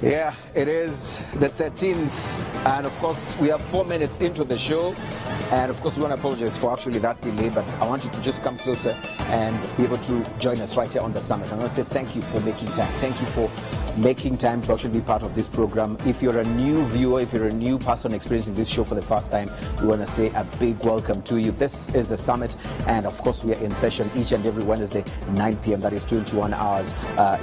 Yeah, it is the 13th, and of course we are 4 minutes into the show, and of course we want to apologize for actually that delay, but I want you to just come closer and be able to join us right here on the summit. I want to say thank you for making time. Thank you for making time to actually be part of this program. If you're a new viewer, if you're a new person experiencing this show for the first time, we want to say a big welcome to you. This is the summit, and of course we are in session each and every Wednesday, 9 p.m. That is 21 hours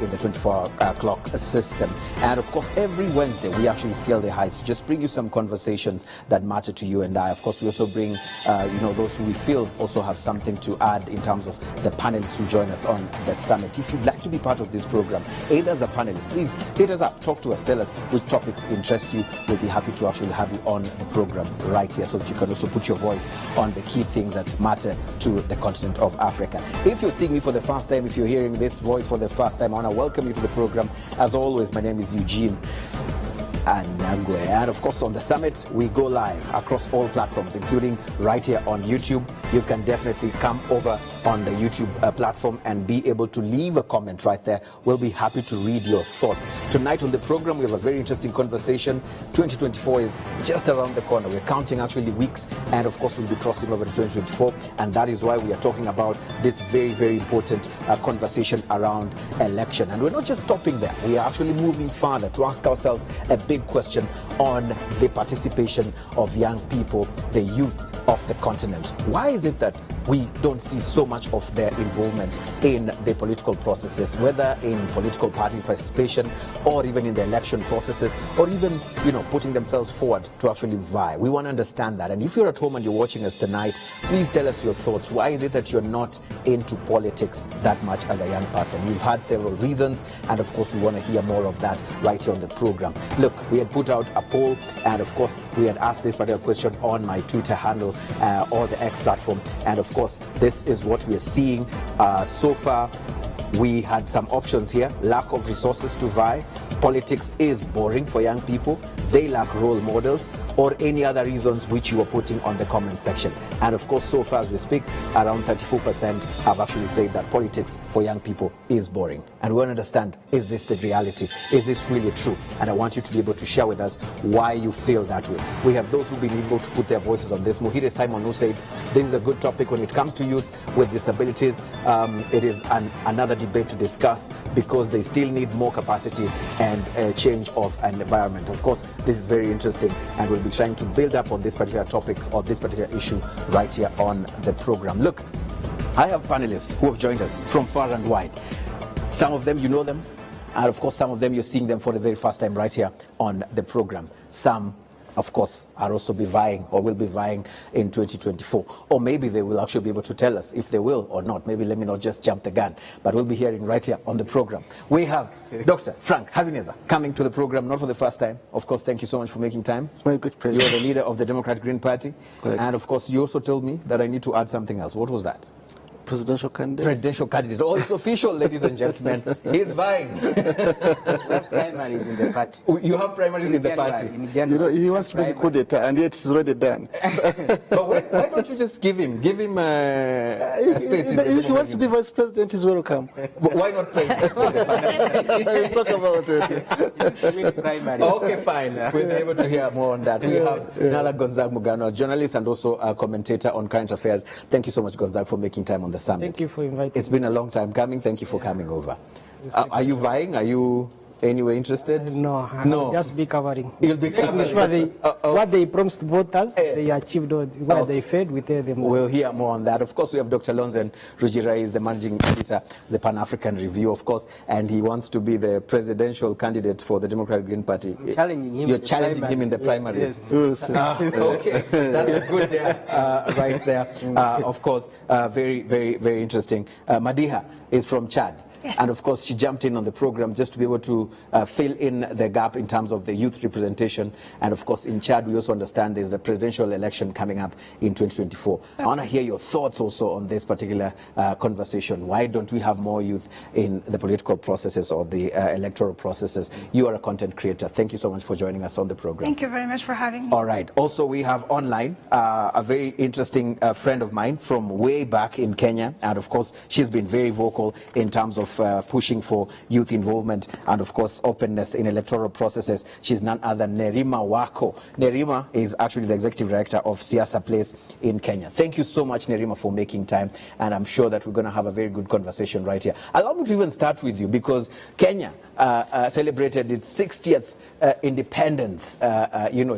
in the 24-hour clock system. And of course, every Wednesday we actually scale the heights to just bring you some conversations that matter to you and I. Of course, we also bring those who we feel also have something to add in terms of the panelists who join us on the summit. If you'd like to be part of this program, either as a panelist, please hit us up, talk to us, tell us which topics interest you. We'll be happy to actually have you on the program right here so that you can also put your voice on the key things that matter to the continent of Africa. If you're seeing me for the first time, if you're hearing this voice for the first time, I want to welcome you to the program. As always, my name is Eugene Anangwe. And of course, on the summit, we go live across all platforms, including right here on YouTube. You can definitely come over on the YouTube platform and be able to leave a comment right there. We'll be happy to read your thoughts. Tonight on the program, we have a very interesting conversation. 2024 is just around the corner. We're counting actually weeks, and of course, we'll be crossing over to 2024. And that is why we are talking about this very, very important conversation around election. And we're not just stopping there. We are actually moving further to ask ourselves a big question on the participation of young people, the youth of the continent. Why is it that we don't see so much of their involvement in the political processes, whether in political party participation or even in the election processes, or even, putting themselves forward to actually vie? We want to understand that. And if you're at home and you're watching us tonight, please tell us your thoughts. Why is it that you're not into politics that much as a young person? We've had several reasons, and of course we want to hear more of that right here on the program. Look, we had put out a poll, and of course we had asked this particular question on my Twitter handle or the X platform, and of course this is what we are seeing so far. We had some options here: lack of resources to vie, politics is boring for young people, they lack role models, or any other reasons which you are putting on the comment section. And of course, so far as we speak, around 34% have actually said that politics for young people is boring. And we want to understand, is this the reality? Is this really true? And I want you to be able to share with us why you feel that way. We have those who've been able to put their voices on this. Muhire Simon, who said, this is a good topic when it comes to youth with disabilities. It is another debate to discuss because they still need more capacity and a change of an environment. Of course, this is very interesting, and we'll be trying to build up on this particular topic or this particular issue right here on the program. Look, I have panelists who have joined us from far and wide. Some of them, you know them, and of course some of them you're seeing them for the very first time right here on the program. Some, of course, are also be vying or will be vying in 2024. Or maybe they will actually be able to tell us if they will or not. Maybe let me not just jump the gun, but we'll be hearing right here on the program. We have Dr. Frank Habineza coming to the program, not for the first time. Of course, thank you so much for making time. It's my good pleasure. You're the leader of the Democratic Green Party. Correct. And of course, you also told me that I need to add something else. What was that? Presidential candidate. Presidential candidate. Oh, it's official, ladies and gentlemen. He's vying. We have primaries in the party. You have primaries in the party. He wants to make a coup d'etat, and yet it's already done. But why don't you just give him a space? If he wants to be vice president, he's welcome. Why not president? We'll talk about it. Okay, fine. We'll be able to hear more on that. We have Nala Gonzag Mugano, a journalist and also a commentator on current affairs. Thank you so much, Gonzag, for making time on the summit. Thank you for inviting me. It's been a long time coming. Thank you for coming over. Are you vying? Are you anyway interested? No, I'll just be covering. You'll be covering. Sure what they promised voters, they achieved what they failed, we tell them. We'll hear more on that. Of course, we have Dr. Lonzen Rujirai, is the managing editor, the Pan-African Review, of course, and he wants to be the presidential candidate for the Democratic Green Party. You're challenging him in the primaries. Yes. Okay, that's a good right there. Of course, very, very, very interesting. Madiha is from Chad. Yes. And of course, she jumped in on the program just to be able to fill in the gap in terms of the youth representation. And of course, in Chad, we also understand there's a presidential election coming up in 2024. I want to hear your thoughts also on this particular conversation. Why don't we have more youth in the political processes or the electoral processes? You are a content creator. Thank you so much for joining us on the program. Thank you very much for having me. All right. Also, we have online a very interesting friend of mine from way back in Kenya. And of course, she's been very vocal in terms of of pushing for youth involvement and, of course, openness in electoral processes. She's none other than Nerima Wako. Nerima is actually the executive director of Siasa Place in Kenya. Thank you so much, Nerima, for making time, and I'm sure that we're going to have a very good conversation right here. Allow me to even start with you, because Kenya celebrated its 60th independence,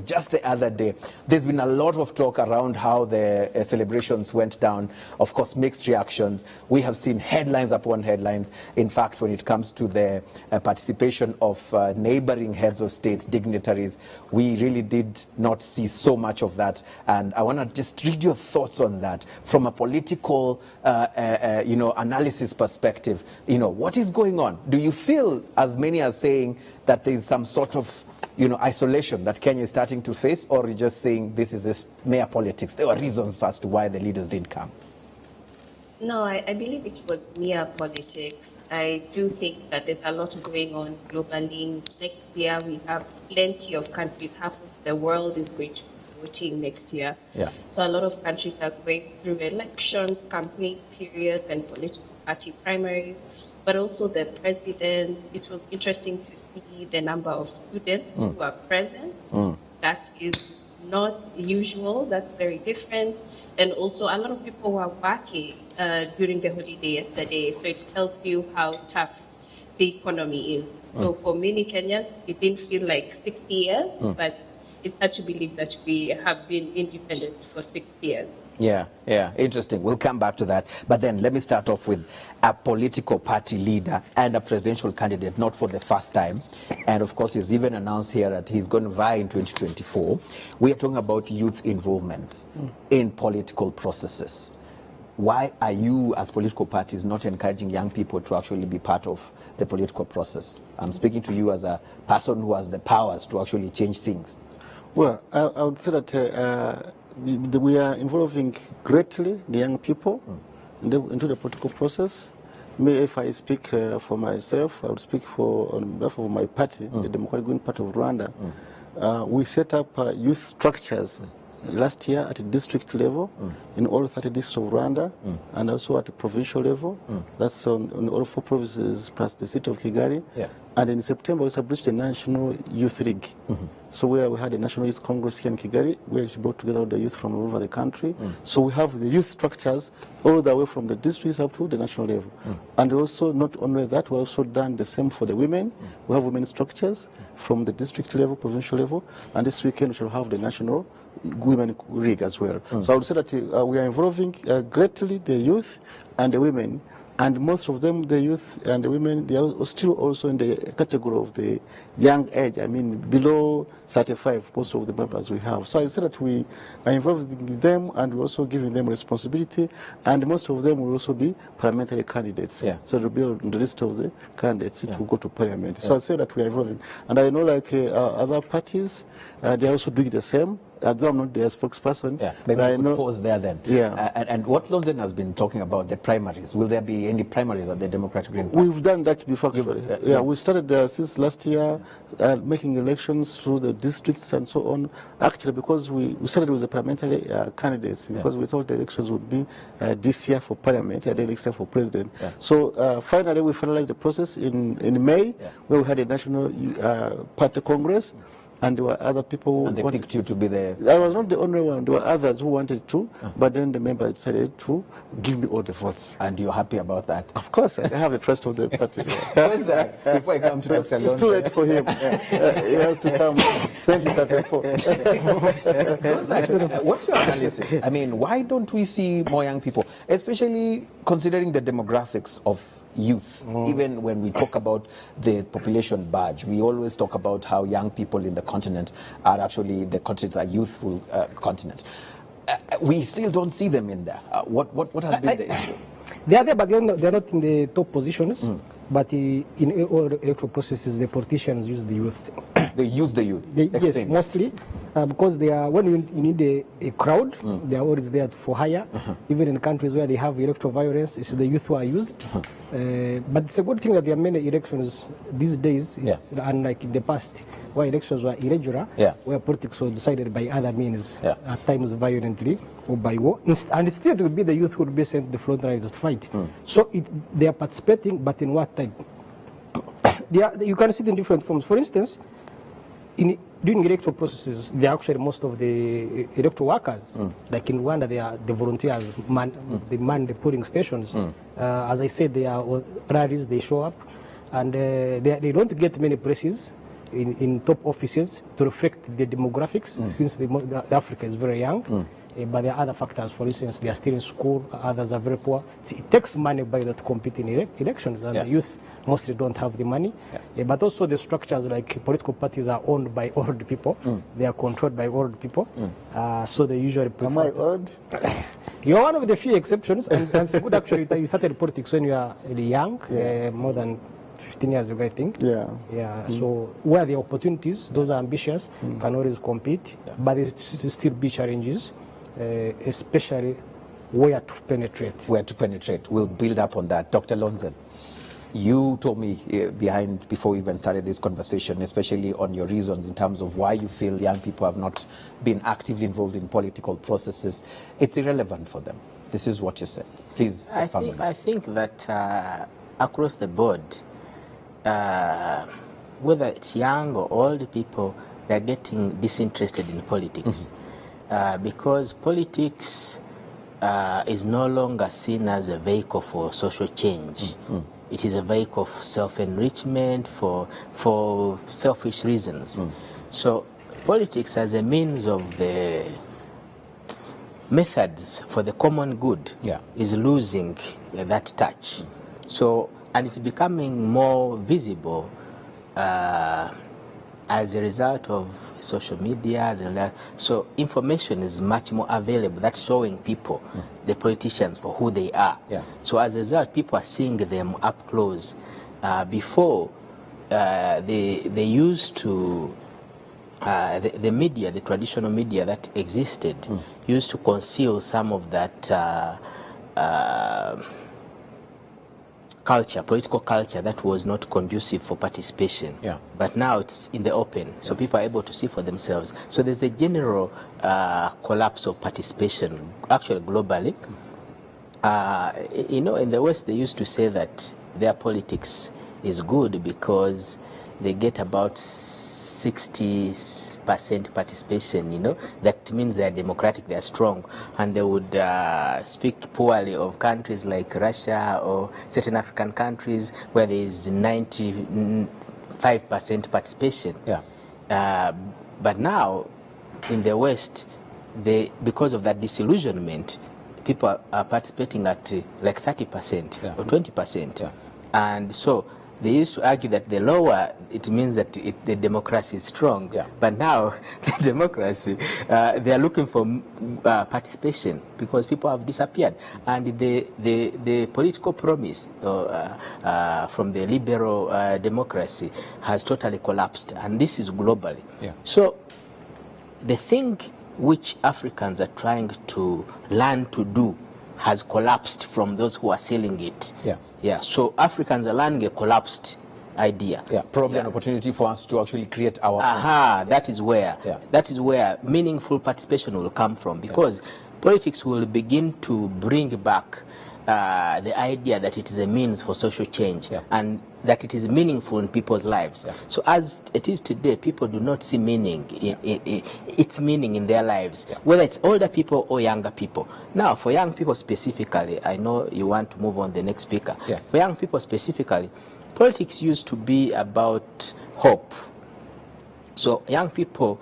just the other day. There's been a lot of talk around how the celebrations went down. Of course, mixed reactions. We have seen headlines upon headlines. In fact, when it comes to the participation of neighboring heads of states, dignitaries, we really did not see so much of that. And I want to just read your thoughts on that from a political, analysis perspective. What is going on? Do you feel, as many are saying, that there is some sort of isolation that Kenya is starting to face, or are you just saying this is just mere politics? There were reasons as to why the leaders didn't come. No, I believe it was mere politics. I do think that there's a lot going on globally. Next year, we have plenty of countries. Half of the world is going to be voting next year. Yeah. So a lot of countries are going through elections, campaign periods, and political party primaries. But also the president. It was interesting to see the number of students who are present. That is not usual. That's very different. And also a lot of people were working during the holiday yesterday. So it tells you how tough the economy is. So for many Kenyans, it didn't feel like 60 years, but it's hard to believe that we have been independent for 60 years. Yeah, interesting. We'll come back to that. But then let me start off with a political party leader and a presidential candidate, not for the first time. And of course, he's even announced here that he's going to vie in 2024. We are talking about youth involvement in political processes. Why are you, as political parties, not encouraging young people to actually be part of the political process? I'm speaking to you as a person who has the powers to actually change things. Well, I would say that we are involving greatly the young people into the political process. If I speak for myself, I would speak on behalf of my party, the Democratic Green Party of Rwanda. We set up youth structures last year at the district level in all 30 districts of Rwanda, and also at the provincial level. That's on all 4 provinces plus the city of Kigali. Yeah. And in September, we established the National Youth League. So where we had a National Youth Congress here in Kigali, where we brought together all the youth from all over the country. So we have the youth structures all the way from the districts up to the national level. And also, not only that, we've also done the same for the women. We have women structures from the district level, provincial level, and this weekend we shall have the National Women League as well. So I would say that we are involving greatly the youth and the women. And most of them, the youth and the women, they are still also in the category of the young age. I mean, below 35, most of the members we have. So I say that we are involving them, and we're also giving them responsibility. And most of them will also be parliamentary candidates. Yeah. So they'll be on the list of the candidates who go to parliament. So I say that we are involving. And I know, like other parties, they are also doing the same. Although I'm not their spokesperson. Yeah, maybe we could pause there then. Yeah. And what Lonzen has been talking about, the primaries. Will there be any primaries at the Democratic Green Party? We've done that before, actually. We started since last year making elections through the districts and so on. Actually, because we started with the parliamentary candidates, because we thought the elections would be this year for parliament and the next year for president. Yeah. So finally, we finalized the process in May, where we had a national party congress. And there were other people and they picked you to be the... I was not the only one. There were others who wanted to, but then the members decided to give me all the votes. And you're happy about that? Of course, I have the trust of the party. Before I come to Dr. It's too late for him. He has to come 2034. What's your analysis? I mean, why don't we see more young people, especially considering the demographics of youth? Even when we talk about the population badge, we always talk about how young people in the continent are actually, the continents are youthful continent. We still don't see them in there. What has been the issue? They are there, but they're not in the top positions. But in all electoral processes, the politicians use the youth. They use the youth? Yes, mostly. because they are, when you need a crowd, they are always there for hire. Even in countries where they have electoral violence, it's the youth who are used. But it's a good thing that there are many elections these days. It's unlike in the past, where elections were irregular, where politics was decided by other means, at times violently or by war. And still it will be the youth who will be sent to the front lines to fight. So they are participating, but in what time? You can see it in different forms. For instance, during electoral processes, they are actually most of the electoral workers. Like in Rwanda, they are the volunteers, they man the polling stations. As I said, they are rallies, they show up, and they don't get many places in top offices to reflect the demographics, since Africa is very young. But there are other factors. For instance, they are still in school, others are very poor. So it takes money by that to compete in elections, and the youth mostly don't have the money. But also the structures, like political parties, are owned by old people. They are controlled by old people. So they usually prefer. Am I old? You're one of the few exceptions, and it's good actually. You started politics when you are really young, more than 15 years ago, I think. So where the opportunities, those are ambitious, can always compete, but it still be challenges, especially where to penetrate. Where to penetrate. We'll build up on that. Dr. Lonzen, you told me before we even started this conversation, especially on your reasons in terms of why you feel young people have not been actively involved in political processes. It's irrelevant for them. This is what you said. Please expound on that. I think that across the board, whether it's young or old people, they're getting disinterested in politics. Because politics is no longer seen as a vehicle for social change. It is a vehicle for self-enrichment, for selfish reasons. So politics as a means of the methods for the common good is losing that touch. So, and it's becoming more visible as a result of social media. So information is much more available. That's showing people, the politicians, for who they are. So as a result, people are seeing them up close. Before, they used to, the media, the traditional media that existed, used to conceal some of that culture, political culture that was not conducive for participation. But now it's in the open, so people are able to see for themselves. So there's a general collapse of participation, actually globally. You know, in the West, they used to say that their politics is good because they get about 60% participation, you know. That means they're democratic, they're strong. And they would speak poorly of countries like Russia or certain African countries where there is 95% participation. But now, in the West, because of that disillusionment, people are participating at like 30% or 20%. And so they used to argue that the lower, it means that the democracy is strong. But now, the democracy, they are looking for participation because people have disappeared. And the political promise from the liberal democracy has totally collapsed. And this is globally. So the thing which Africans are trying to learn to do has collapsed from those who are selling it. So Africans are learning a collapsed idea. Probably an opportunity for us to actually create our own. That is where meaningful participation will come from, because politics will begin to bring back the idea that it is a means for social change and that it is meaningful in people's lives. So as it is today, people do not see meaning, its meaning in their lives, whether it's older people or younger people. Now, for young people specifically, I know you want to move on the next speaker. For young people specifically, politics used to be about hope. So young people,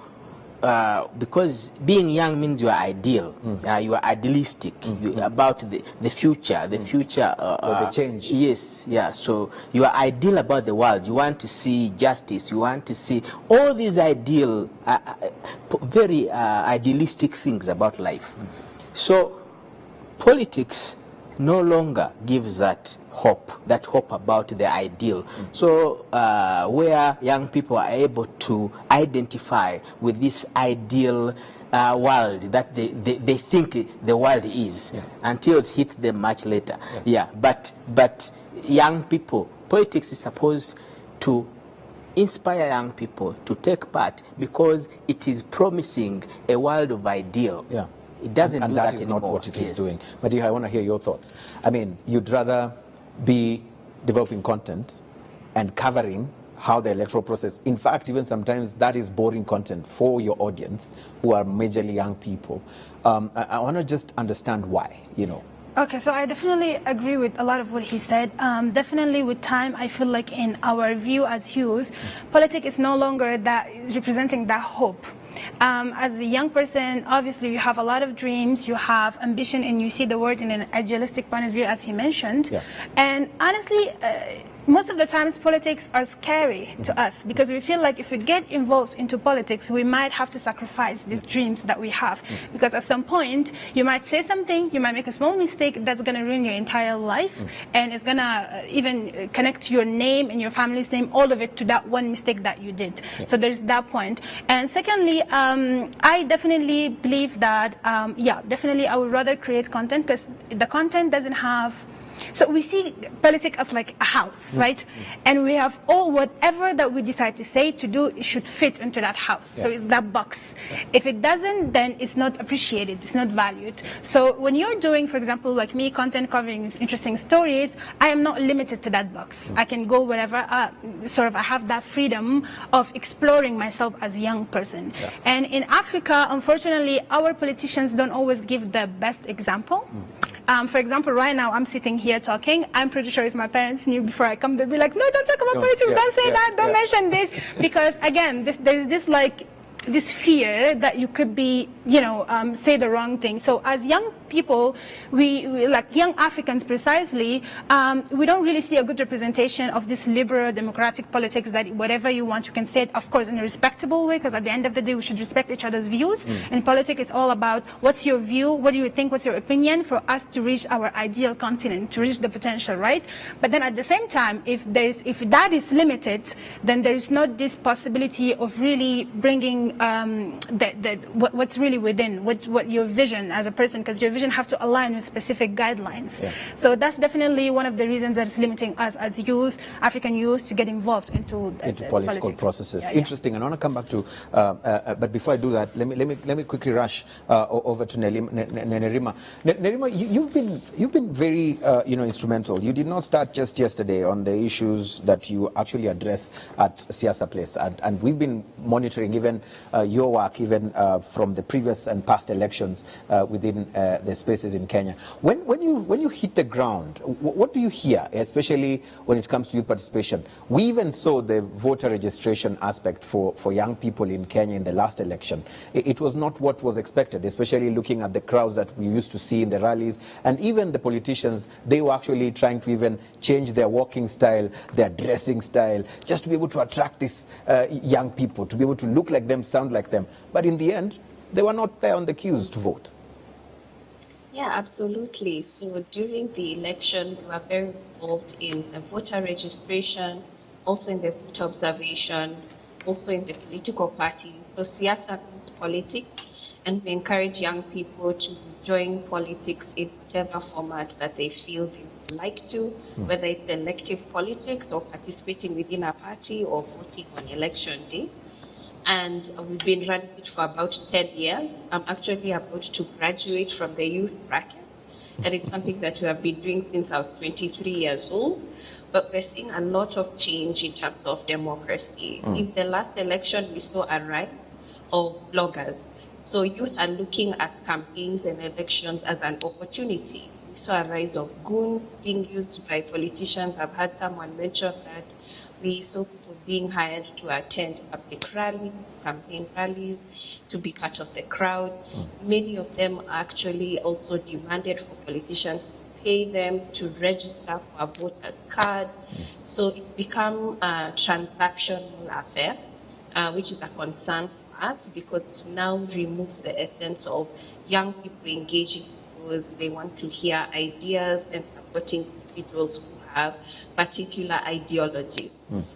because being young means you are ideal, you are idealistic, about the future, or the change. So you are ideal about the world. You want to see justice. You want to see all these ideal, very idealistic things about life. So politics no longer gives that hope about the ideal. So where young people are able to identify with this ideal world that they think the world is, until it hits them much later. But young people, politics is supposed to inspire young people to take part, because it is promising a world of ideal. It doesn't and do that that is anymore. not what it is doing. But I want to hear your thoughts. I mean, you'd rather be developing content and covering how the electoral process, in fact, even sometimes that is boring content for your audience, who are majorly young people. I want to just understand why, Okay, so I definitely agree with a lot of what he said. Definitely with time, I feel like in our view as youth, politics is no longer that is representing that hope. As a young person, obviously you have a lot of dreams, you have ambition, and you see the world in an idealistic point of view, as he mentioned. And honestly, most of the times politics are scary to us, because we feel like if we get involved into politics, we might have to sacrifice these dreams that we have, because at some point you might say something, you might make a small mistake that's going to ruin your entire life, and it's going to even connect your name and your family's name, all of it, to that one mistake that you did. So there's that point. And secondly, I definitely believe that definitely I would rather create content, because the content doesn't have. So we see politics as like a house, right? And we have whatever that we decide to say, to do, it should fit into that house. So it's that box. If it doesn't, then it's not appreciated, it's not valued. So when you're doing, for example, like me, content covering interesting stories, I am not limited to that box. I can go wherever, I have that freedom of exploring myself as a young person. And in Africa, unfortunately, our politicians don't always give the best example. For example, right now I'm sitting here talking. I'm pretty sure if my parents knew before I come, they'd be like, no, don't talk about politics, don't say that, don't mention this. Because again, there's this fear that you could be, say the wrong thing. So as young people, we like young Africans precisely, we don't really see a good representation of this liberal democratic politics, that whatever you want, you can say it, of course, in a respectable way, because at the end of the day, we should respect each other's views. And politics is all about what's your view, what do you think, what's your opinion, for us to reach our ideal continent, to reach the potential, right? But then at the same time, if that is limited, then there is not this possibility of really bringing what's really within, what your vision as a person, because your vision have to align with specific guidelines. So that's definitely one of the reasons that's limiting us as youth, African youth, to get involved into political processes. Interesting. And I want to come back to, but before I do that, let me quickly rush over to Nerima. Nerima, you've been very instrumental. You did not start just yesterday on the issues that you actually address at Siasa Place, and we've been monitoring even your work, even from the previous and past elections within the spaces in Kenya. When you hit the ground, what do you hear, especially when it comes to youth participation? We even saw the voter registration aspect for young people in Kenya in the last election. It was not what was expected, especially looking at the crowds that we used to see in the rallies, and even the politicians, they were actually trying to even change their walking style, their dressing style, just to be able to attract these young people, to be able to look like them, sound like them. But in the end, they were not there on the queues to vote. Yeah, absolutely. So during the election, we were very involved in the voter registration, also in the voter observation, also in the political parties. So Siasa means politics, and we encourage young people to join politics in whatever format that they feel they would like to, whether it's elective politics or participating within a party or voting on election day. And we've been running it for about 10 years. I'm actually about to graduate from the youth bracket, and it's something that we have been doing since I was 23 years old. But we're seeing a lot of change in terms of democracy. In the last election, we saw a rise of bloggers. So youth are looking at campaigns and elections as an opportunity. We saw a rise of goons being used by politicians. I've had someone mention that. We saw people being hired to attend public rallies, campaign rallies, to be part of the crowd. Many of them actually also demanded for politicians to pay them to register for a voter's card. So it's become a transactional affair, which is a concern for us, because it now removes the essence of young people engaging because they want to hear ideas and supporting individuals who have particular ideologies.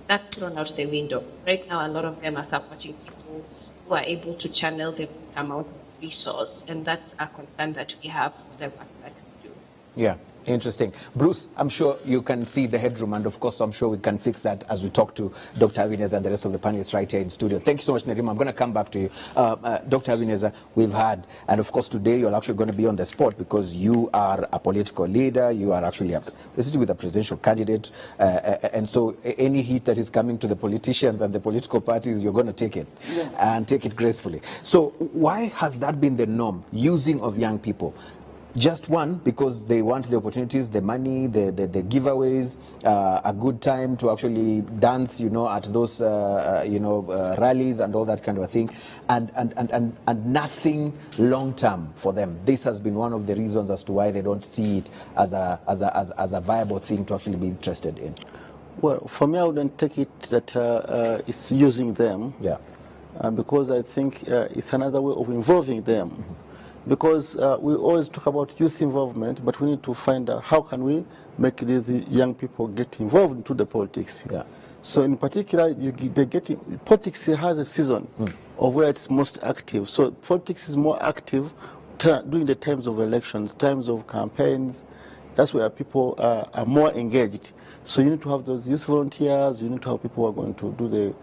That's thrown out the window. Right now, a lot of them are supporting people who are able to channel the most amount of resource, and that's a concern that we have for the work that we do. Yeah, interesting. Bruce, I'm sure you can see the headroom, and of course, I'm sure we can fix that as we talk to Dr. Habineza and the rest of the panelists right here in studio. Thank you so much, Nerima. I'm going to come back to you. Dr. Habineza, we've had, and of course, today you're actually going to be on the spot because you are a political leader. You are actually basically with a presidential candidate. And so any heat that is coming to the politicians and the political parties, you're going to take it and take it gracefully. So why has that been the norm, using of young people? Just one, because they want the opportunities, the money, the giveaways, a good time to actually dance, at those, rallies and all that kind of a thing, and nothing long term for them. This has been one of the reasons as to why they don't see it as a viable thing to actually be interested in. Well, for me, I wouldn't take it that it's using them. Yeah. Because I think it's another way of involving them. Because we always talk about youth involvement, but we need to find out how can we make these young people get involved into the politics. Yeah. So in particular, politics has a season of where it's most active. So politics is more active during the times of elections, times of campaigns. That's where people are more engaged. So you need to have those youth volunteers, you need to have people who are going to do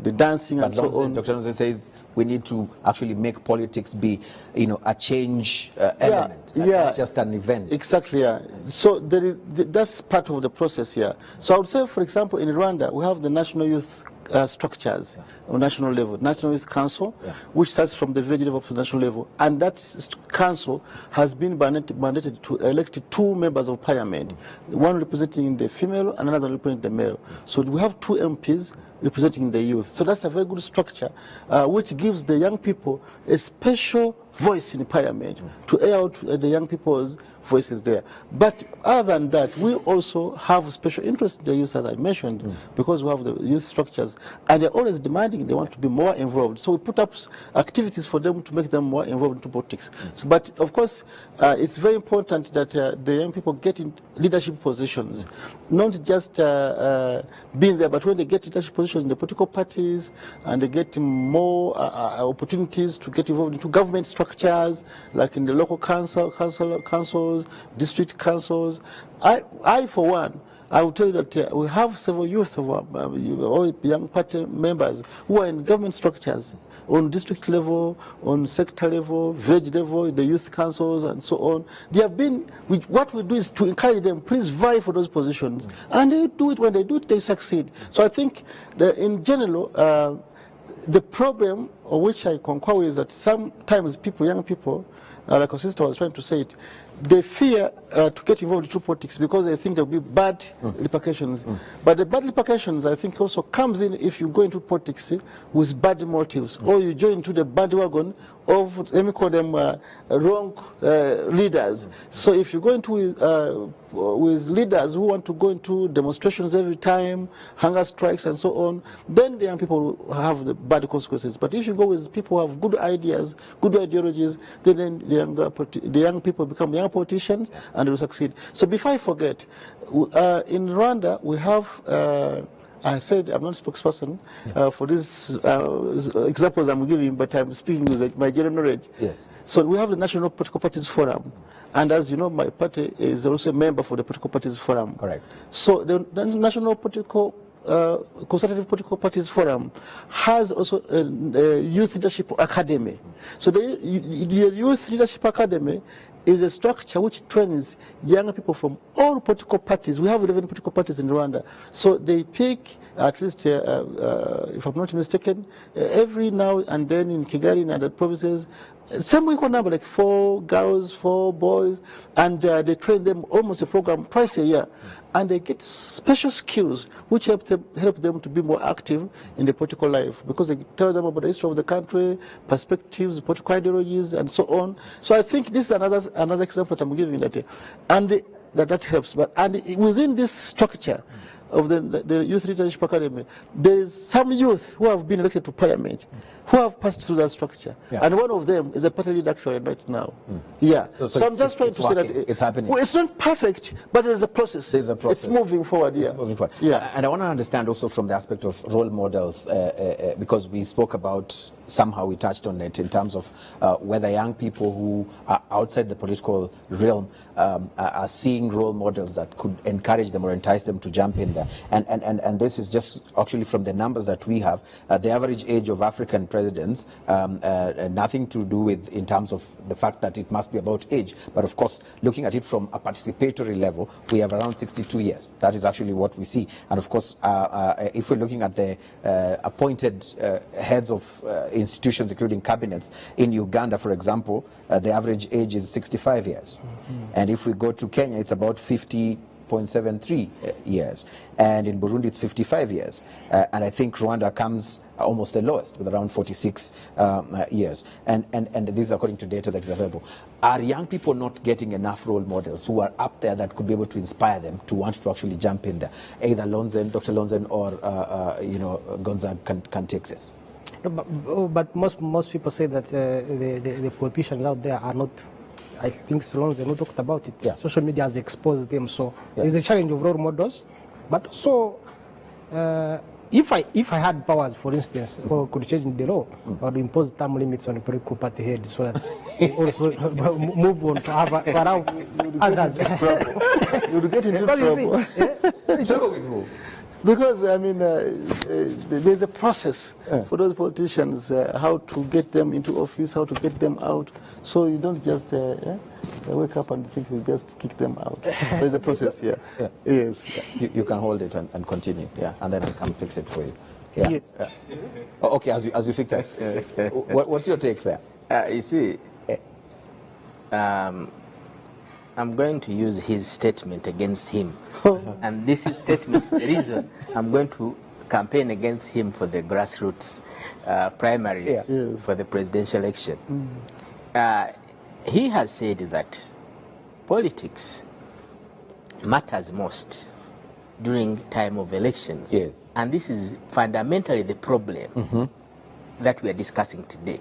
the dancing and so on. Dr. Nonze says we need to actually make politics be, a change element, not just an event. Exactly, yeah. So that's part of the process here. So I would say, for example, in Rwanda, we have the national youth structures on national level, National Youth Council, which starts from the village level to the national level, and that council has been mandated to elect 2 members of parliament, one representing the female and another representing the male. So we have 2 MPs representing the youth. So that's a very good structure, which gives the young people a special voice in parliament to air out the young people's voices there. But other than that, we also have special interest in the youth, as I mentioned, because we have the youth structures, and they're always demanding they want to be more involved. So we put up activities for them to make them more involved into politics. So, but of course, it's very important that the young people get in leadership positions, not just being there, but when they get leadership positions in the political parties and they get more opportunities to get involved into government structures, like in the local councils, district councils. I for one, I will tell you that we have several youth of all young party members who are in government structures on district level, on sector level, village level, the youth councils and so on. They have been, what we do is to encourage them, please vie for those positions. And they do it. When they do it, they succeed. So I think that in general, the problem, of which I concur with, is that sometimes young people, like our sister was trying to say it, they fear to get involved in politics because they think there will be bad repercussions. But the bad repercussions, I think, also comes in if you go into politics with bad motives, or you join into the bandwagon of, let me call them, wrong leaders. So if you go into with leaders who want to go into demonstrations every time, hunger strikes and so on, then the young people will have the bad consequences. But if you go with people who have good ideas, good ideologies, then the young people become young politicians and they will succeed. So before I forget, in Rwanda we have, I said I'm not a spokesperson for these examples I'm giving, but I'm speaking with my general knowledge. Yes. So we have the National Political Parties Forum, and as you know, my party is also a member for the Political Parties Forum. Correct. So the National Consultative Political Parties Forum has also a Youth Leadership Academy. So the Youth Leadership Academy is a structure which trains young people from all political parties. We have 11 political parties in Rwanda. So they pick, at least, if I'm not mistaken, every now and then in Kigali and other provinces, some equal number, like 4 girls, 4 boys, and they train them almost a program twice a year. And they get special skills which help them to be more active in the political life, because they tell them about the history of the country, perspectives, political ideologies, and so on. So I think this is another example that I'm giving that, and that helps. But within this structure, of the Youth Leadership Academy, there is some youth who have been elected to parliament, who have passed through that structure. Yeah. And one of them is a party leader actually right now. Yeah. So I'm just trying to say that it's happening. Well, it's not perfect, but there's a process. There's a process. It's moving forward. Yeah. It's moving forward. Yeah. And I want to understand also from the aspect of role models, because we spoke about, somehow we touched on it in terms of whether young people who are outside the political realm are seeing role models that could encourage them or entice them to jump in there. And this is just actually from the numbers that we have. The average age of African presidents, nothing to do with in terms of the fact that it must be about age, but of course, looking at it from a participatory level, we have around 62 years. That is actually what we see. And of course, if we're looking at the appointed heads of institutions, including cabinets, in Uganda, for example, the average age is 65 years. And if we go to Kenya, it's about 50.73 years. And in Burundi, it's 55 years. And I think Rwanda comes almost the lowest, with around 46 years. And this is according to data that is available. Are young people not getting enough role models who are up there that could be able to inspire them to want to actually jump in there? Either Dr. Lonzen or Gonzaga can take this. No, but most people say that the politicians out there are not. I think Lonzen who talked about it. Yeah. Social media has exposed them, so Yeah. there's a challenge of role models. But also, if I had powers, for instance, or could change the law or impose term limits on political party heads, so that they also move on to allow others. You would get into Because you trouble. see, Trouble with who? Because, I mean, there's a process for those politicians, how to get them into office, how to get them out. So you don't just wake up and think you just kick them out. There's a process here. Yeah. Yes. You can hold it and continue, yeah, and then I can fix it for you. Yeah. Yeah. Yeah. Oh, okay, as you fix that. What's your take there? You see, I'm going to use his statement against him. And this is statement the reason I'm going to campaign against him for the grassroots primaries for the presidential election. He has said that politics matters most during time of elections. Yes. And this is fundamentally the problem that we are discussing today.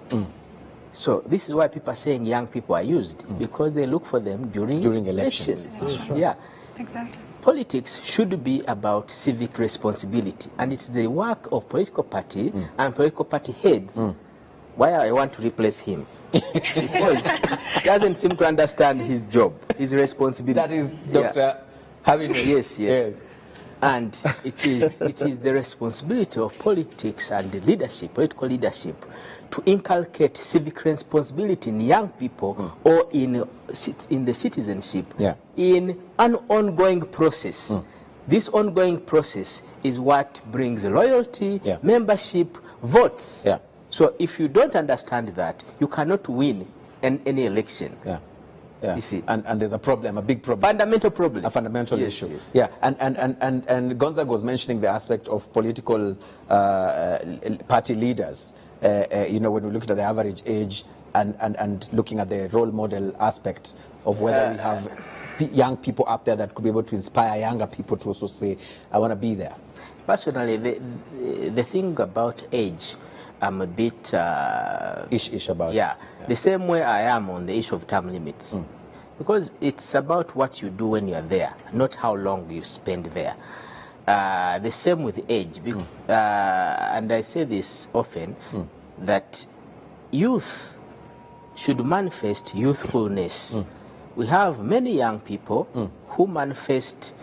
So this is why people are saying young people are used, because they look for them during elections. Yeah. Exactly. Politics should be about civic responsibility, and it's the work of political party and political party heads. Why I want to replace him? Because he doesn't seem to understand his job, his responsibility. That is Dr. Having Yes. And it is the responsibility of politics and leadership, political leadership, to inculcate civic responsibility in young people or in the citizenship in an ongoing process. This ongoing process is what brings loyalty, membership, votes. So if you don't understand that, you cannot win any election. Yeah. You see, and there's a problem, a big problem. Fundamental problem. A fundamental issue. Yes. Yeah, and Gonzaga was mentioning the aspect of political party leaders. When we look at the average age and looking at the role model aspect of whether we have young people up there that could be able to inspire younger people to also say, I want to be there. Personally, the thing about age, I'm a bit ish about it. The same way I am on the issue of term limits, because it's about what you do when you are there, not how long you spend there. The same with age, and I say this often, that youth should manifest youthfulness. We have many young people who manifest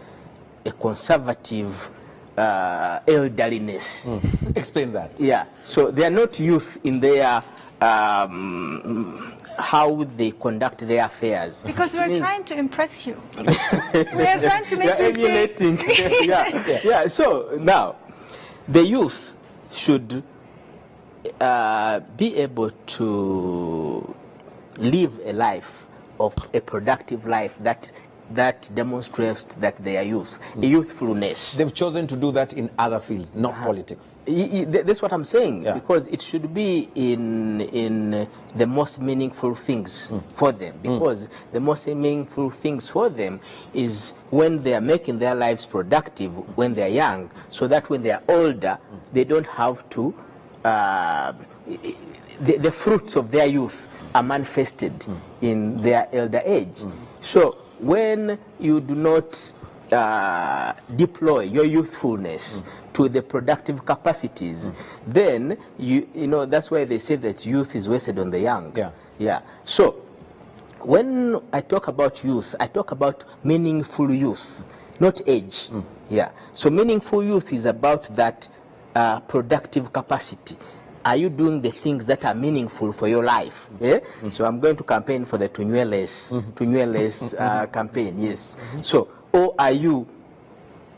a conservative elderliness. Explain that. Yeah, so they are not youth in their how they conduct their affairs. Because we're trying to impress you. We are trying to make you emulating. Yeah. So now, the youth should be able to live a life of a productive life that that demonstrates that they are youth, youthfulness. They've chosen to do that in other fields, not politics. That's what I'm saying, Yeah. because it should be in the most meaningful things for them, because the most meaningful things for them is when they are making their lives productive when they are young, so that when they are older, they don't have to, the fruits of their youth are manifested in their elder age. So when you do not deploy your youthfulness to the productive capacities, then you know that's why they say that youth is wasted on the young. Yeah. So when I talk about youth, I talk about meaningful youth, not age. Yeah. So meaningful youth is about that productive capacity. Are you doing the things that are meaningful for your life? Yeah? So I'm going to campaign for the Tunyweles campaign, yes. So, or are you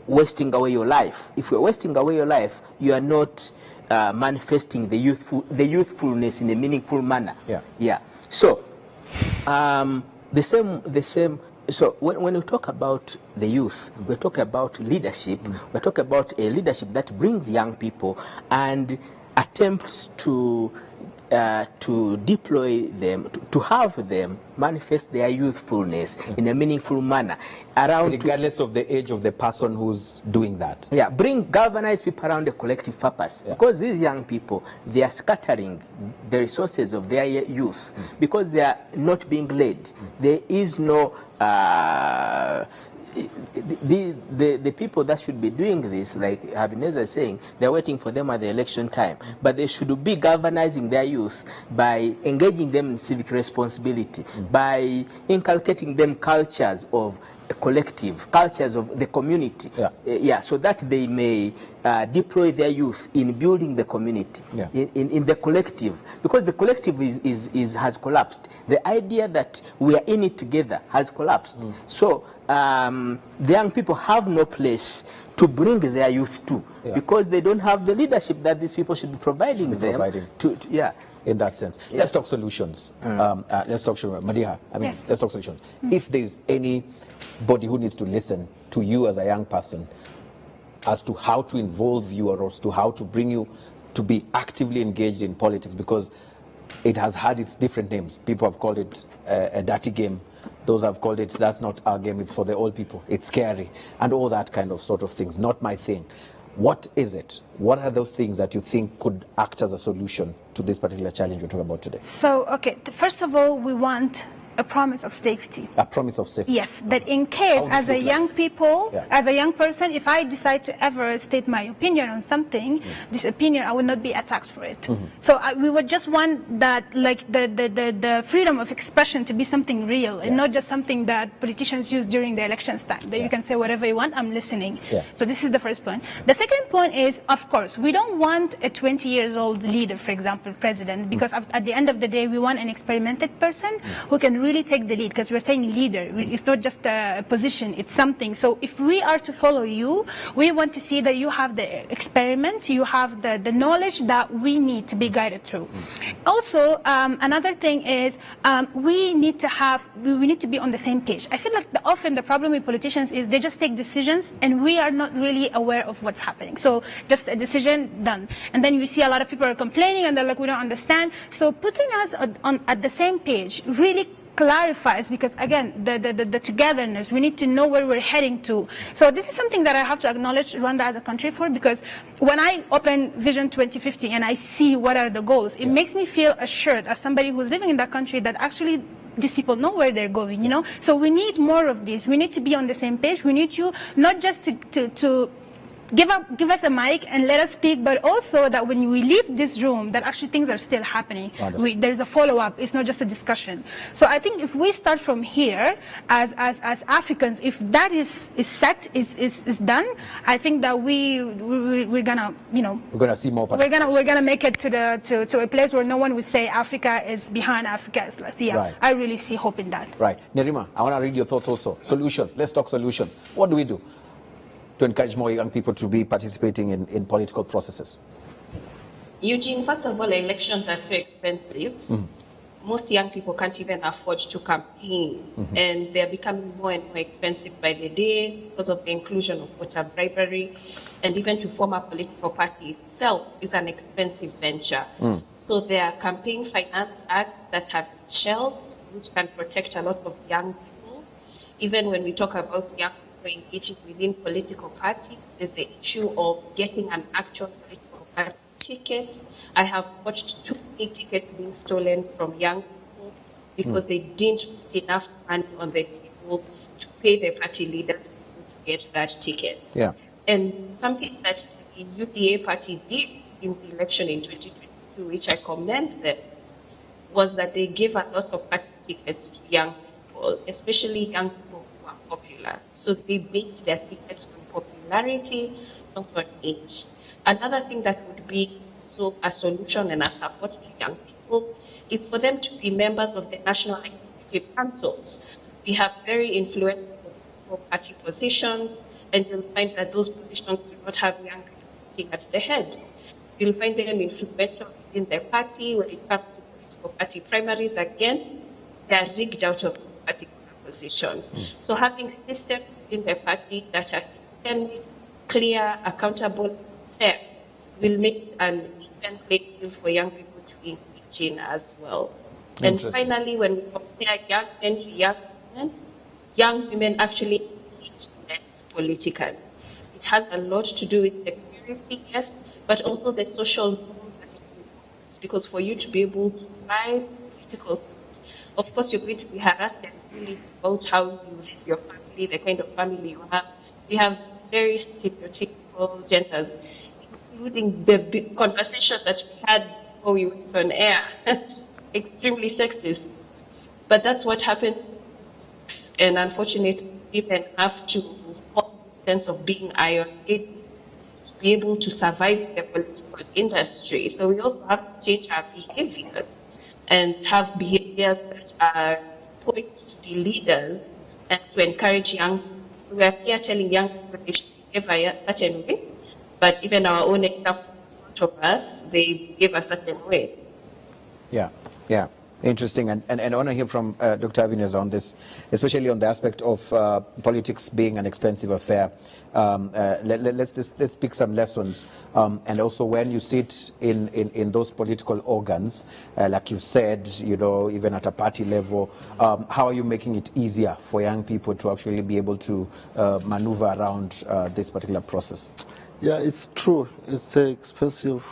wasting away your life? If you're wasting away your life, you are not manifesting the youthfulness in a meaningful manner. Yeah. So, the same. So when we talk about the youth, we talk about leadership. We talk about a leadership that brings young people and attempts to deploy them, to have them manifest their youthfulness in a meaningful manner, regardless of the age of the person who's doing that. Yeah, galvanize people around a collective purpose. Because these young people, they are scattering the resources of their youth because they are not being led. There is no the people that should be doing this, like Habineza is saying, they're waiting for them at the election time. But they should be galvanizing their youth by engaging them in civic responsibility, by inculcating them cultures of a collective, cultures of the community, so that they may deploy their youth in building the community, in the collective, because the collective has collapsed. The idea that we are in it together has collapsed. So the young people have no place to bring their youth to, because they don't have the leadership that these people should be providing them. In that sense. Let's talk solutions. Let's talk, Madiha, let's talk solutions. If there's anybody who needs to listen to you as a young person as to how to involve you or as to how to bring you to be actively engaged in politics, because it has had its different names. People have called it a dirty game. Those have called it, that's not our game, it's for the old people. It's scary. And all that kind of sort of things. Not my thing. What is it? What are those things that you think could act as a solution to this particular challenge we're talking about today? So, okay, first of all, we want a promise of safety. A promise of safety. Yes, that in case, as a young people, as a young person, if I decide to ever state my opinion on something, this opinion, I will not be attacked for it. So we would just want that, like the freedom of expression to be something real and not just something that politicians use during the elections time, that you can say whatever you want, I'm listening. So this is the first point. The second point is, of course, we don't want a 20-year-old leader, for example, president, because at the end of the day, we want an experimented person who can really take the lead, because we're saying leader. It's not just a position, it's something. So if we are to follow you, we want to see that you have the experiment, you have the knowledge that we need to be guided through. Also, another thing is we need to be on the same page. I feel like often the problem with politicians is they just take decisions and we are not really aware of what's happening. So just a decision done. And then you see a lot of people are complaining and they're like, we don't understand. So putting us at the same page really clarifies, because again, the togetherness, we need to know where we're heading to. So this is something that I have to acknowledge Rwanda as a country for, because when I open Vision 2050 and I see what are the goals, it makes me feel assured as somebody who's living in that country that actually these people know where they're going, you know? So we need more of this. We need to be on the same page. We need you not just to give us a mic and let us speak, but also that when we leave this room, that actually things are still happening. There's a follow-up. It's not just a discussion. So I think if we start from here as Africans, if that is set, is done, I think that we're gonna, you know, we're gonna see more. We're gonna make it to a place where no one would say Africa is behind, Africa is less. Yeah, I really see hope in that. Right, Nerima, I want to read your thoughts also. Solutions. Let's talk solutions. What do we do to encourage more young people to be participating in political processes? Eugene, first of all, elections are too expensive. most young people can't even afford to campaign, and they're becoming more and more expensive by the day because of the inclusion of voter bribery, and even to form a political party itself is an expensive venture. So there are campaign finance acts that have been shelved, which can protect a lot of young people. Even when we talk about young people engaging within political parties, there's the issue of getting an actual political party ticket. I have watched too many tickets being stolen from young people because they didn't put enough money on the table to pay the party leaders to get that ticket. Yeah. And something that the UDA party did in the election in 2022, which I commend them, was that they gave a lot of party tickets to young people, especially young people who are popular. So they based their tickets on popularity, not on age. Another thing that would be so a solution and a support to young people is for them to be members of the national executive councils. We have very influential political party positions, and you'll find that those positions do not have young people sitting at the head. You'll find them influential within the party when it comes to political party primaries. Again, they are rigged out of those particular positions. So having systems within the party that are systemic, clear, accountable, fair, will make it an even playing field for young people to engage in as well. And Interesting. finally, when we compare young men to young women actually engage less politically. It has a lot to do with security, yes, but also the social norms that it involves. Because for you to be able to buy political seat, of course, you're going to be harassed and bullied about how you raise your family, the kind of family you have. We have very stereotypical genders, including the big conversation that we had before we went on air. Extremely sexist. But that's what happened. And unfortunately, women have to form a sense of being iron to be able to survive in the political industry. So we also have to change our behaviors and have behaviors that are poised to be leaders and to encourage young people. So we are here telling young people they should behave a certain way, but even our own example in front of us, they behave a certain way. Yeah, yeah. Interesting. And I want to hear from Dr. Avinez on this, especially on the aspect of politics being an expensive affair. Let's pick some lessons. And also when you sit in those political organs, like you said, you know, even at a party level, how are you making it easier for young people to actually be able to maneuver around this particular process? Yeah, it's true. It's an expensive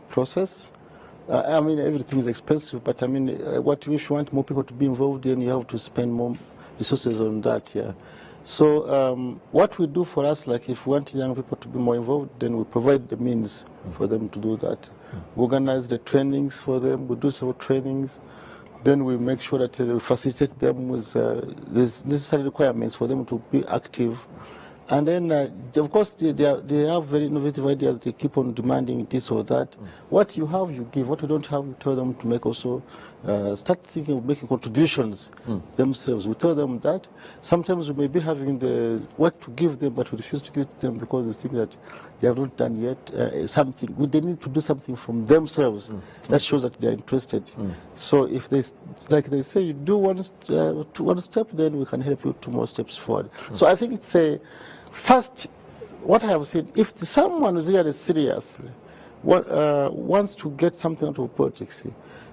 process. I mean, everything is expensive, but I mean, if you want more people to be involved, then you have to spend more resources on that, yeah. So what we do for us, like if we want young people to be more involved, then we provide the means for them to do that. We organize the trainings for them, we do several trainings, then we make sure that we facilitate them with the necessary requirements for them to be active. And then, of course, they have very innovative ideas. They keep on demanding this or that. What you have, you give. What you don't have, you tell them to make also. Start thinking of making contributions themselves. We tell them that. Sometimes we may be having what to give them, but we refuse to give it to them because we think that they have not done yet something. They need to do something from themselves. That shows that they are interested. So if they, like they say, you do one step, then we can help you 2 more steps forward. So I think it's first, what I have said, if someone is really serious, wants to get something out of politics,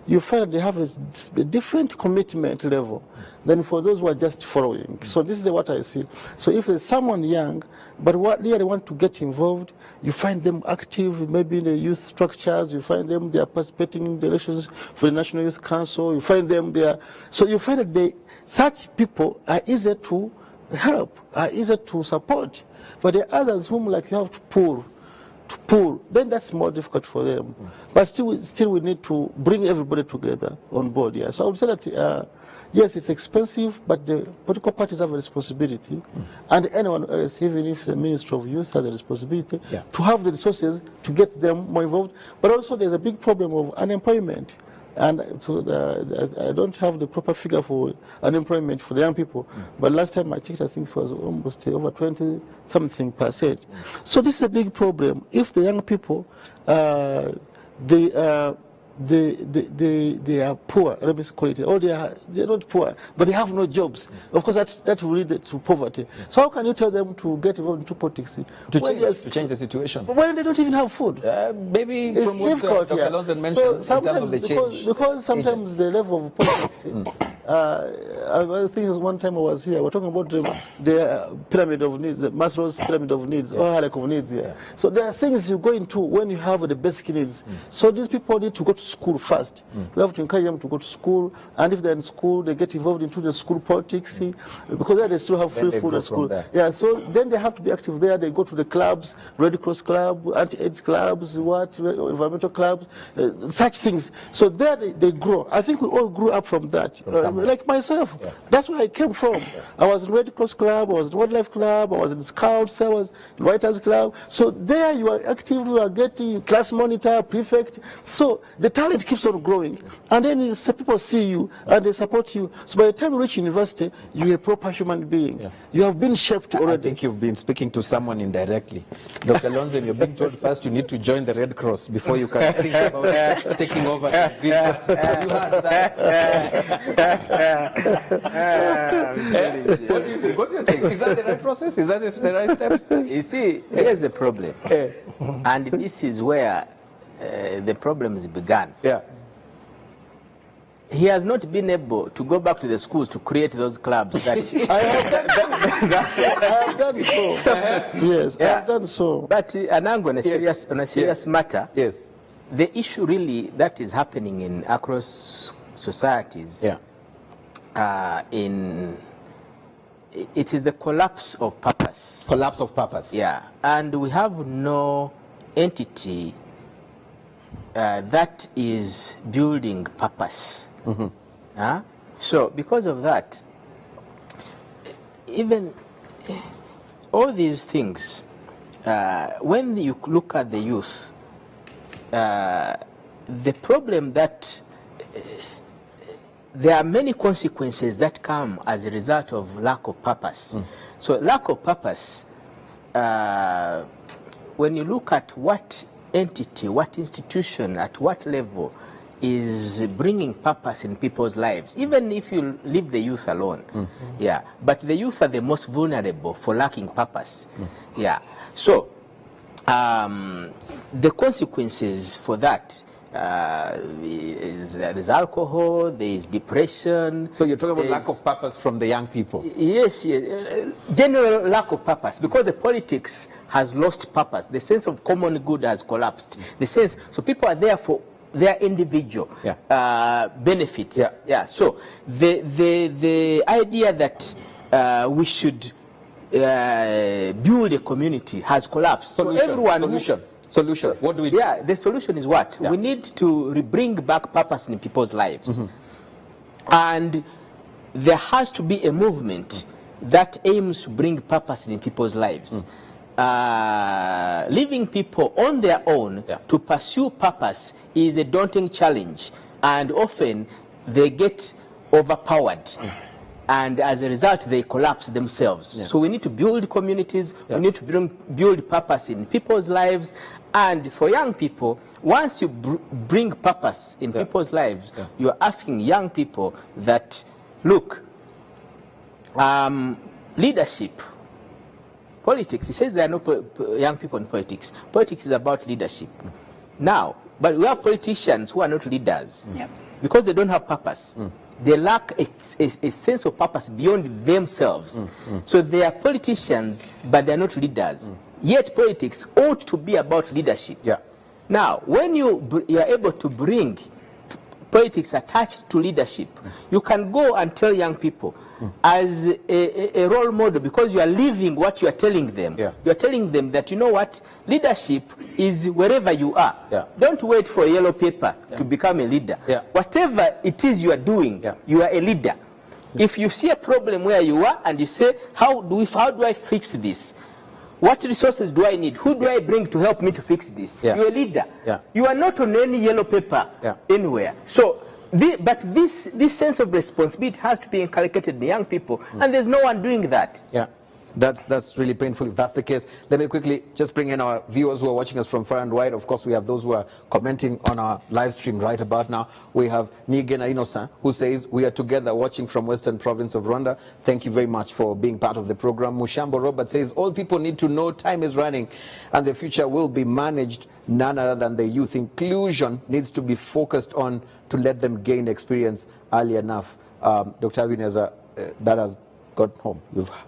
you find that they have a different commitment level than for those who are just following. So this is what I see. So if there's someone young, but really want to get involved, you find them active, maybe in the youth structures, you find them, they are participating in the elections for the National Youth Council, you find them there. So you find that such people are easier to help, are easier to support. But there are others whom like you have to pull, then that's more difficult for them. But still we need to bring everybody together on board. Yeah. So I would say that yes, it's expensive, but the political parties have a responsibility, and anyone else, even if the Ministry of Youth has a responsibility, to have the resources to get them more involved. But also there's a big problem of unemployment. And so I don't have the proper figure for unemployment for the young people. But last time I checked, I think it was almost over 20-something%. So this is a big problem. If the young people, they are poor. Let me call it. Or they're not poor, but they have no jobs. Of course, that will lead to poverty. So how can you tell them to get involved into politics to change the situation when they don't even have food? Maybe It's from what difficult. Dr. Lawson mentioned So in terms of the change. because sometimes the level of politics. I think one time I was here. We're talking about the pyramid of needs, the Maslow's pyramid of needs, or hierarchy of needs here. So there are things you go into when you have the basic needs. So these people need to go to school first. We have to encourage them to go to school, and if they're in school, they get involved into the school politics because there they still have free food at school. Yeah, so then they have to be active there. They go to the clubs, Red Cross Club, anti-AIDS clubs, environmental clubs, such things. So there they grow. I think we all grew up from that. Like myself, that's where I came from. I was in Red Cross Club, I was in Wildlife Club, I was in Scouts, I was in Writers Club. So there you are active, you are getting class monitor, prefect. So the talent keeps on growing. And then people see you and they support you. So by the time you reach university, you're a proper human being. You have been shaped already. I think you've been speaking to someone indirectly. Dr. Lonzen, you're being told first you need to join the Red Cross before you can think about taking over the Green Party. You heard that. What do you think? What's your take? Is that the right process? Is that the right steps? You see, here's the problem. And this is where the problems began. He has not been able to go back to the schools to create those clubs. That I have done so. Yes, I have done so. But Anango, on a serious matter, yes, the issue really that is happening across societies, it is the collapse of purpose. Collapse of purpose. Yeah, and we have no entity that is building purpose. So because of that, even all these things, when you look at the youth, the problem that there are many consequences that come as a result of lack of purpose. So lack of purpose, when you look at what entity, what institution, at what level is bringing purpose in people's lives, even if you leave the youth alone. But the youth are the most vulnerable for lacking purpose. So the consequences for that there's alcohol, there's depression. So you're talking about lack of purpose from the young people? Yes, general lack of purpose, because the politics has lost purpose. The sense of common good has collapsed. The sense, so people are there for their individual benefits. So the idea that we should build a community has collapsed. Solution. So everyone Solution. What do we do? The solution is what? We need to bring back purpose in people's lives. And there has to be a movement that aims to bring purpose in people's lives. Leaving people on their own to pursue purpose is a daunting challenge, and often they get overpowered. And as a result, they collapse themselves. So we need to build communities, we need to build purpose in people's lives. And for young people, once you bring purpose in people's lives, you're asking young people that, look, leadership, politics, he says there are no young people in politics. Politics is about leadership. Now, but we have politicians who are not leaders because they don't have purpose. They lack a sense of purpose beyond themselves. So they are politicians, but they are not leaders. Yet politics ought to be about leadership. Now, when you are able to bring politics attached to leadership, you can go and tell young people as a role model, because you are living what you are telling them. You are telling them that, you know what, leadership is wherever you are. Don't wait for a yellow paper to become a leader. Whatever it is you are doing, you are a leader. If you see a problem where you are and you say, how do I fix this? What resources do I need? Who do I bring to help me to fix this? You're a leader. You are not on any yellow paper anywhere. So, but this sense of responsibility has to be inculcated in young people, and there's no one doing that. That's really painful if that's the case. Let me quickly just bring in our viewers who are watching us from far and wide. Of course, we have those who are commenting on our live stream right about now. We have Nigena Innocent, who says, we are together watching from Western Province of Rwanda. Thank you very much for being part of the program. Mushambo Robert says, all people need to know time is running and the future will be managed none other than the youth. Inclusion needs to be focused on to let them gain experience early enough. Dr. Abineza, that has got home.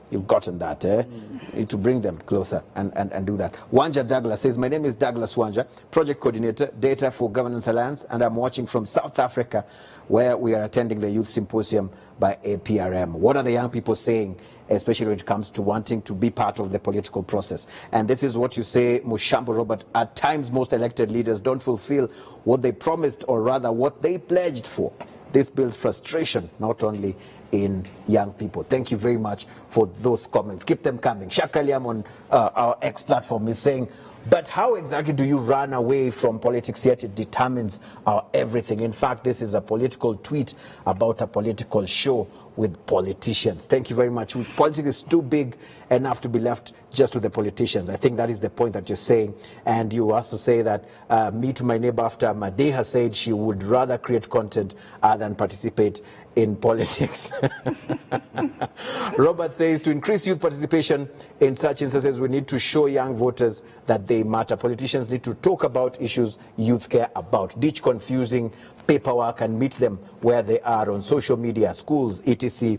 You've gotten that. You need to bring them closer and do that. Wanja Douglas says, my name is Douglas Wanja, project coordinator, Data for Governance Alliance, and I'm watching from South Africa, where we are attending the youth symposium by APRM. What are the young people saying, especially when it comes to wanting to be part of the political process? And this is what you say, Mushambo Robert, at times most elected leaders don't fulfill what they promised, or rather what they pledged for. This builds frustration, not only in young people. Thank you very much for those comments. Keep them coming. Shakaliam on our X platform is saying, but how exactly do you run away from politics yet it determines our everything? In fact, this is a political tweet about a political show with politicians. Thank you very much. Politics is too big enough to be left just to the politicians. I think that is the point that you're saying. And you also say that me to my neighbor after Madeha said she would rather create content than participate in politics. Robert says, to increase youth participation in such instances, we need to show young voters that they matter. Politicians need to talk about issues youth care about, ditch confusing paperwork and meet them where they are on social media, schools, etc.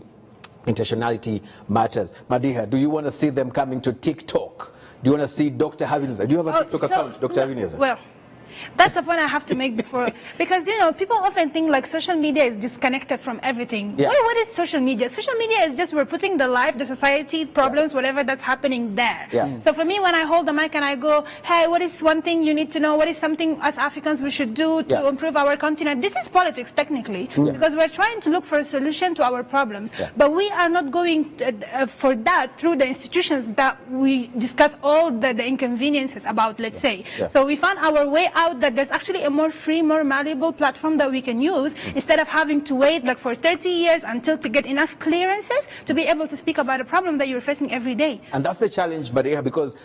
Intentionality matters. Madiha, do you want to see them coming to TikTok? Do you want to see Dr. Havineza? Do you have a TikTok account, Dr. Havineza? Well, that's the point I have to make before, because people often think like social media is disconnected from everything. Yeah. Well, what is social media? Social media is just we're putting the life, the society, problems, whatever that's happening there. Yeah. So for me, when I hold the mic and I go, hey, what is one thing you need to know? What is something as Africans we should do to improve our continent? This is politics technically, because we're trying to look for a solution to our problems. Yeah. But we are not going for that through the institutions that we discuss all the inconveniences about, let's say. Yeah. So we found our way out that there's actually a more free, more malleable platform that we can use instead of having to wait like for 30 years until to get enough clearances to be able to speak about a problem that you're facing every day. And that's the challenge, Madeha, because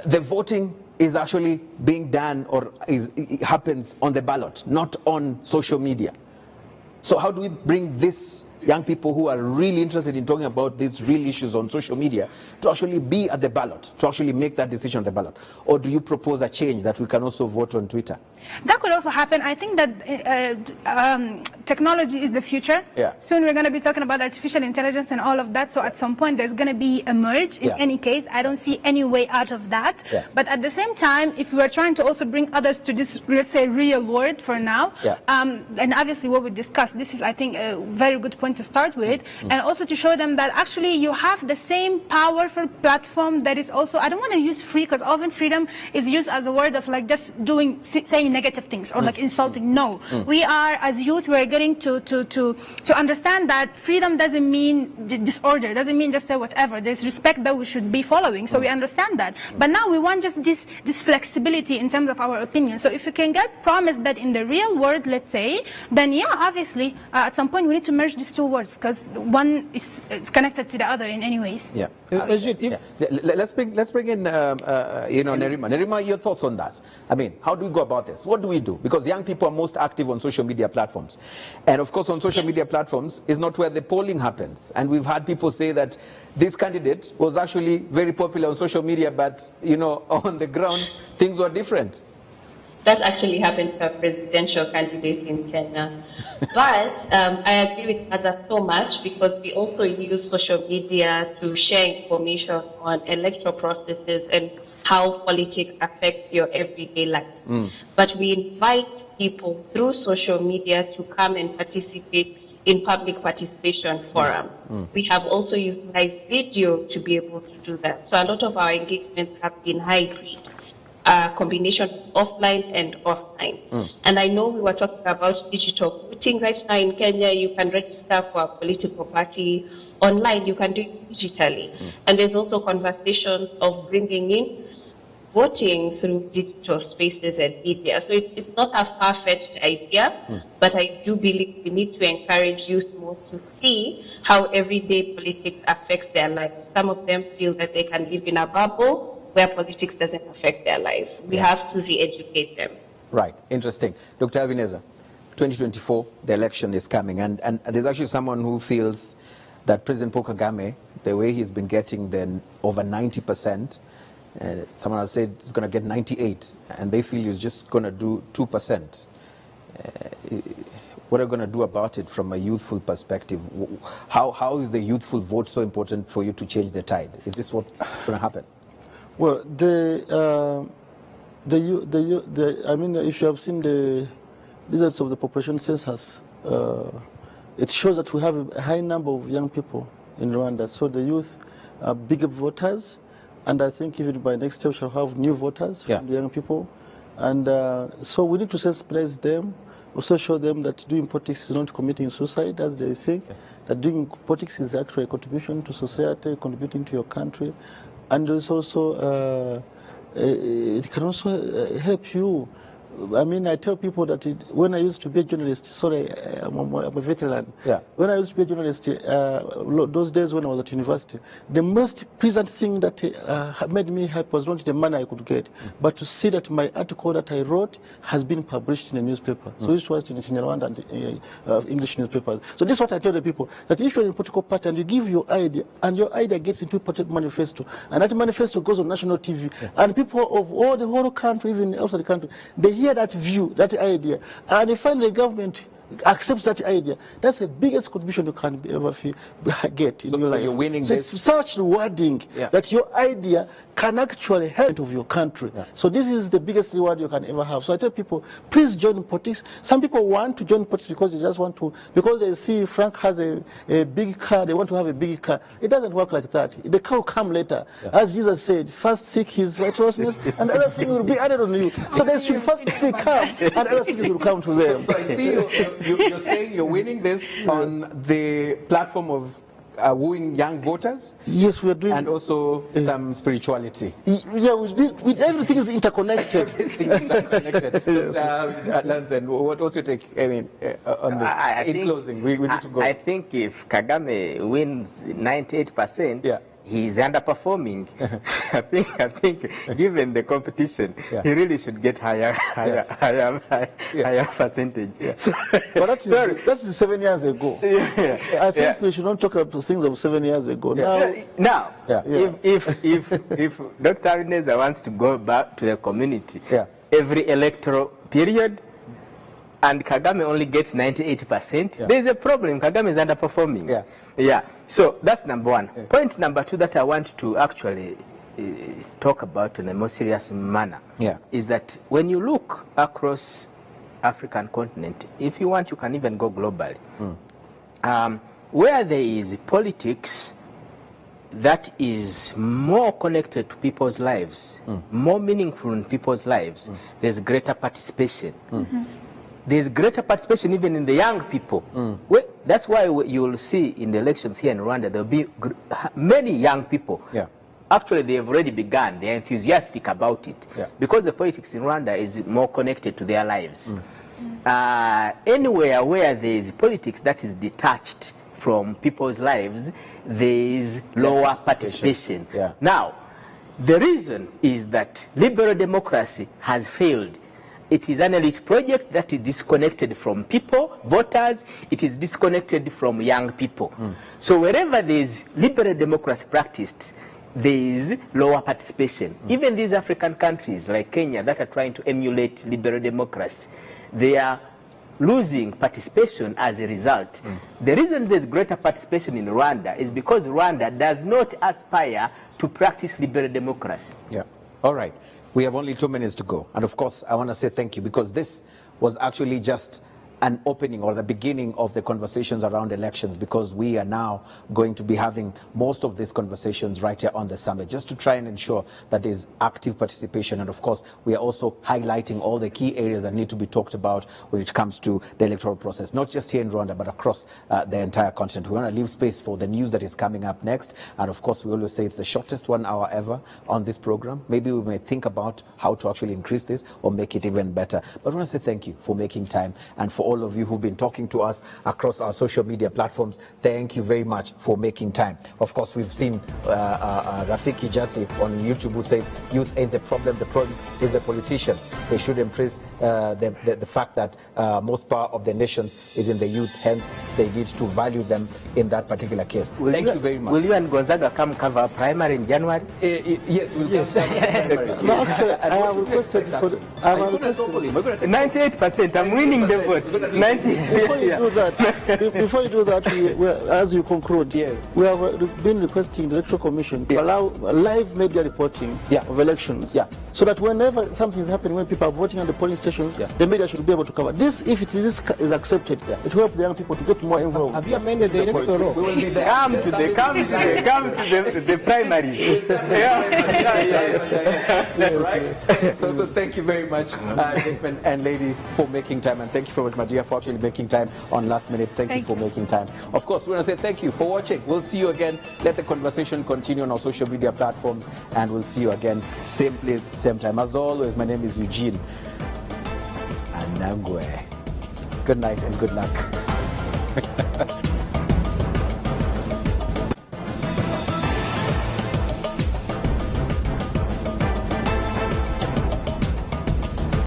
the voting is actually being done, or it happens on the ballot, not on social media. So how do we bring this young people who are really interested in talking about these real issues on social media to actually be at the ballot, to actually make that decision on the ballot? Or do you propose a change that we can also vote on Twitter? That could also happen. I think that technology is the future. Yeah. Soon we're going to be talking about artificial intelligence and all of that. So at some point there's going to be a merge. In any case, I don't see any way out of that. Yeah. But at the same time, if we are trying to also bring others to this, let's say, real world for now, and obviously what we discussed, this is, I think, a very good point to start with, and also to show them that actually you have the same powerful platform that is also, I don't want to use free, because often freedom is used as a word of like just saying negative things or like insulting. No, we are, as youth, we are getting to understand that freedom doesn't mean disorder, doesn't mean just say whatever. There's respect that we should be following, so we understand that. But now we want just this flexibility in terms of our opinion. So if you can get promised that in the real world, let's say, then yeah, obviously at some point we need to merge these two words, because one is connected to the other in any ways. Yeah. Let's bring in Nerima. Nerima, your thoughts on that? I mean, how do we go about this? What do we do? Because young people are most active on social media platforms, and of course on social media platforms is not where the polling happens. And we've had people say that this candidate was actually very popular on social media, but on the ground things were different. That actually happened to a presidential candidate in Kenya. But I agree with Ada so much, because we also use social media to share information on electoral processes and how politics affects your everyday life. But we invite people through social media to come and participate in public participation forum. We have also used live video to be able to do that. So a lot of our engagements have been hybrid. Combination of offline and offline. And I know we were talking about digital voting. Right now in Kenya, you can register for a political party online, you can do it digitally. And there's also conversations of bringing in voting through digital spaces and media. So it's not a far-fetched idea, but I do believe we need to encourage youth more to see how everyday politics affects their lives. Some of them feel that they can live in a bubble where politics doesn't affect their life. We have to re-educate them. Right, interesting. Dr. Ebenezer, 2024, the election is coming, and there's actually someone who feels that President Paul Kagame, the way he's been getting then over 90%, someone has said he's going to get 98, and they feel he's just going to do 2%. What are you going to do about it from a youthful perspective? How is the youthful vote so important for you to change the tide? Is this what's going to happen? Well, I mean, if you have seen the results of the population census, it shows that we have a high number of young people in Rwanda. So the youth are bigger voters, and I think even by next year we shall have new voters from the young people. And so we need to sensitize them, also show them that doing politics is not committing suicide, as they think, that doing politics is actually a contribution to society, contributing to your country. And it's also, it can also help you. I mean, I tell people that when I used to be a journalist, sorry, I'm a veteran. Yeah. When I used to be a journalist, those days when I was at university, the most pleasant thing that made me happy was not the money I could get, but to see that my article that I wrote has been published in a newspaper. So it was in Rwanda and English newspapers. So this is what I tell the people, that if you're in a political party and you give your idea, and your idea gets into a political manifesto, and that manifesto goes on national TV, and people of all the whole country, even outside the country, they hear that view, that idea, and they find the government accepts that idea. That's the biggest contribution you can ever get in your life. You're winning this. It's such rewarding that your idea can actually help of your country. So this is the biggest reward you can ever have. So I tell people, please join politics. Some people want to join politics because they just want to, because they see Frank has a big car, they want to have a big car. It doesn't work like that. The car will come later. As Jesus said, first seek his righteousness and other things will be added on you. So they should first seek him and other things will come to them. So I see you're saying you're winning this on the platform of wooing young voters? Yes, we are doing. And also some spirituality. Yeah, with everything is interconnected. Everything is interconnected. Lansen, what's your take? I mean, on this? In closing, we need to go. I think if Kagame wins 98%, he's underperforming. I think, given the competition, he really should get higher percentage. So, but that's 7 years ago. I think we should not talk about things of 7 years ago. Now, if Dr. Ebenezer wants to go back to the community, every electoral period, and Kagame only gets 98%, there's a problem. Kagame is underperforming. So that's number one. Point number two that I want to actually talk about in a more serious manner is that when you look across African continent, if you want, you can even go globally. Where there is politics that is more connected to people's lives, more meaningful in people's lives, there's greater participation. There's greater participation even in the young people. That's why you'll see in the elections here in Rwanda, there'll be many young people. Actually, they have already begun. They're enthusiastic about it. Because the politics in Rwanda is more connected to their lives. Anywhere where there is politics that is detached from people's lives, there is lower participation. Now, the reason is that liberal democracy has failed. It is an elite project that is disconnected from people, voters. It is disconnected from young people. So wherever there is liberal democracy practiced, there is lower participation. Even these African countries like Kenya that are trying to emulate liberal democracy, they are losing participation as a result. The reason there's greater participation in Rwanda is because Rwanda does not aspire to practice liberal democracy. All right. We have only 2 minutes to go. And of course, I want to say thank you because this was actually just an opening or the beginning of the conversations around elections, because we are now going to be having most of these conversations right here on the summit, just to try and ensure that there's active participation. And of course, we are also highlighting all the key areas that need to be talked about when it comes to the electoral process, not just here in Rwanda, but across the entire continent. We want to leave space for the news that is coming up next. And of course, we always say it's the shortest 1 hour ever on this program. Maybe we may think about how to actually increase this or make it even better. But I want to say thank you for making time, and for all of you who've been talking to us across our social media platforms, thank you very much for making time. Of course, we've seen Rafiki Jasi on YouTube who says youth ain't the problem is the politicians. They should embrace the fact that most power of the nation is in the youth, hence they need to value them in that particular case. Thank you very much. Will you and Gonzaga come cover a primary in January? Yes, we'll come primaries. No, actually, I have requested for... Are you going to topple him? 98%. I'm winning the vote. 90. Before you do that, as you conclude, we have been requesting the Electoral Commission to allow live media reporting of elections, so that whenever something is happening, when people are voting at the polling stations, the media should be able to cover this. If it is accepted, it will help the young people to get more involved. Have you amended the electoral law? We will be there. Come to the primaries. Right? So thank you very much, gentlemen and lady, for making time, and thank you very much, Madia, for actually making time on last minute. Thank you for making time. Of course, we want to say thank you for watching. We'll see you again. Let the conversation continue on our social media platforms, and we'll see you again, same place, same time. As always, my name is Eugene Anangwe. Good night and good luck.